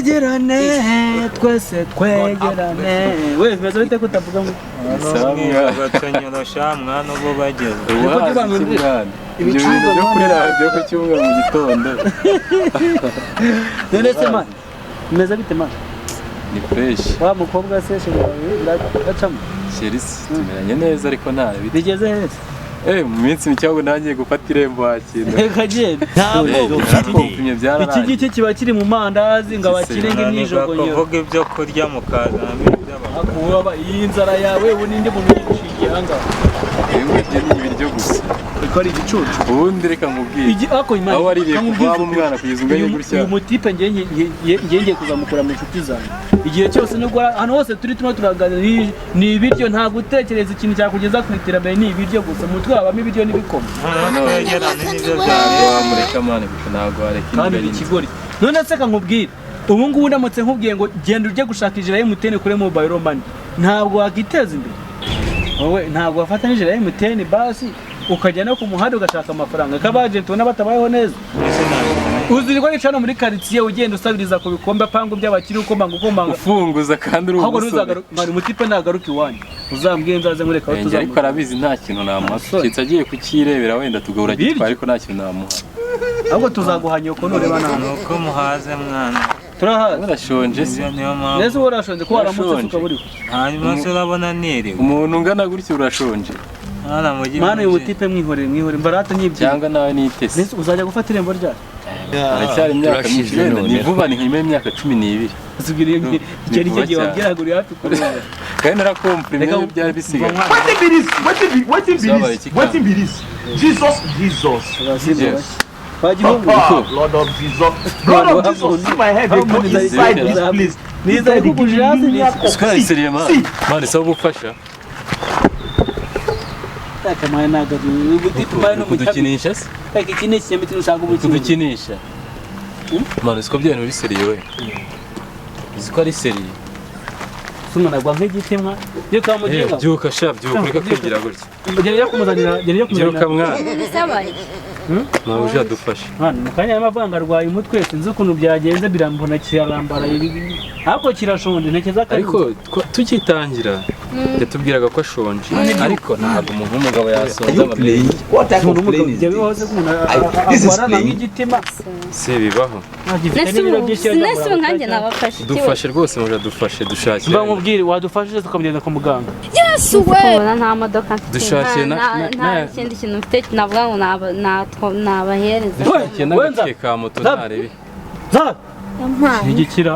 twegerane twese twegerane we meze bite kutavuga ngo batanyoroshya mwana ubo bageze ibicuruzwa byo kuri radio ku cyumweru mu gitondo. none se man meze bite man Ni fresh. wa mukobwa se biracamo Cherise tumeranye neza ariko nta bigeze hese mu minsi micyago nangiye gufata irembo hakinda. Reka genda ntabwo iki giti kiba kiri mu mandazi ngo abakirenge myijogonyo bavuga ibyo kurya mu kazambi akuba iyi nzara yawe uninde mu myinshi hanga yewe byo ni ibiryo gusa ko ari igicucu ubundi reka nkubwire aho ari reka kuba umwana kugeza unganye gutya uyu mutipe ngenge kuzamukura mu nshuti zanjye igihe cyose nubwo hano hose turi turaganira ni ibiryo nta gutekereza ikintu cyakugeza ku iterambere ni ibiryo gusa mutwe habamo ibiryo n'ibikoma mureka mane kuko ntabwo wareka kandi ikigori none se nkubwire ubu ngubu ndamutse nkubwiye ngo genda ujye gushakira MTN kuri mobile money ntabwo wakiteza imbere wowe ntabwo wafatanije MTN basi ukajya no ku muhanda ugashaka amafaranga kabagent ubona batabayeho neza uzirwa yicana muri quartier ugenda usabiriza ku bikombe apangu by'abakiri ukomanga ufunguza kandi uri umusore mari mutipe nagaruka iwanyu uzambwiye nzaze nkureka aho tuzamuka ariko arabizi nta kintu namuha kitse agiye kukirebera wenda tugahura gitwa ariko nta kintu namuha ahubwo tuzaguhanya uko nureba naho uko muhaze mwana turahaze urashonje se neza urashonje ko waramutse tukaburiho hanyuma se urabona niriwe umuntu ungana gutyo urashonje mana uyu mutipe mwihorere mbarata nyibye cyangwa nawe nitese nese uzajya gufata irembo ryacu aracyari imyaka myinshi ni vuba ni nk'imwe imyaka 12 usubiriye icyo ni cyo gihe wabwiraga uri hafi kuri kandi narakomprime byari bisigaye what in bilis Jesus Lord of Jesus see my head go inside this place niza ikujirazi sikari seriema mane sabu gufasha kama naga ubutipe mane no kudukinisha se iki ni ikinyamiti ushaka umukino kudukinisha mane siko byane uri seriye we iziko ari seriye sumana gwa nk'igitimwa yo kamuginga byuka sha byuka reka kwigira gutya gereye kumuzanira byuka mwana nawe uje adufasha hano mukanya y'amavanga arwaye umutwe sinzi ukuntu byagenze birambona kirarambara ariko kirashonje ntekeza ariko tukitangira yatubwiraga ko ashonje ariko ntabwo umuntu w'umugabo yasonza agwarana nk'igitima se bibaho nese nkanjye nabafashe dufashe rwose muje dufashe dushakire mba mubwire wadufashije tukamugenda ku muganga Yesu we nta modoka dushakire nta kindi kintu mfite navuga ngo nabahereza dushakire n'agake ka moto ntarebe za igikira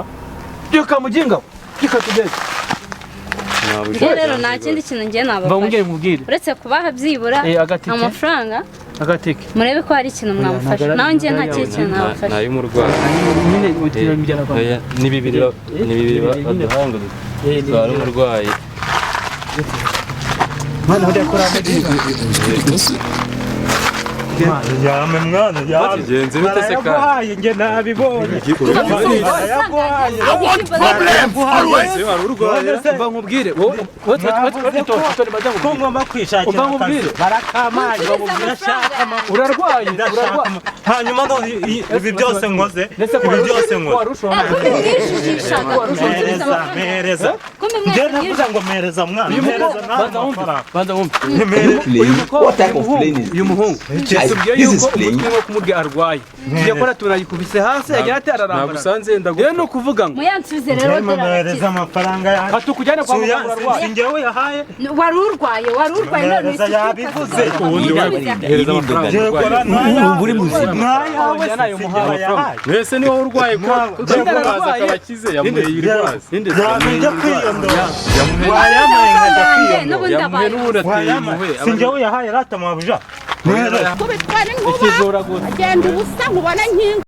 yo kamuginga gikatugeze rero nta kindi kintu ngiye nabafashe uretse kubaha byibura amafaranga agateke murebe ko hari ikintu mwamufasha nawe ngiye nta kintu nabafasha nayo umurwayi ni bibiri baduhanga twari umurwayi mwana hodi akora yame mwana yagenze bite se kandi nge nabibonye I want problem always mba nkubwire ko ngomba kwishakira akazi barakamanye bamubwira shaka urarwaye hanyuma ibi byose ngoze mereza nge navuga ngo mereza mwana mereza mwana banza wumve uyu muhungu yasubwiye yuko umutwe wo kumubwira arwaye yakora turayikubise hasi yagira ati ararambara nagusanze ndagufa no kuvuga ngo muyansubize rero mereza amafaranga yanjye atukujyana kwa muganga arwaye singewe yahaye wari urwaye mereza yabivuze ubundi hereza amafaranga uri muzima mwayawe nayo muhaye mwese niwo urwaye ko kuzabaza akabakize yamuye irwaza njya kwiyondora yamuye n'ubundi ateye impuhwe singewe yahaye rata mabuja ikizora gusa agenda ubusa nkubona nkinga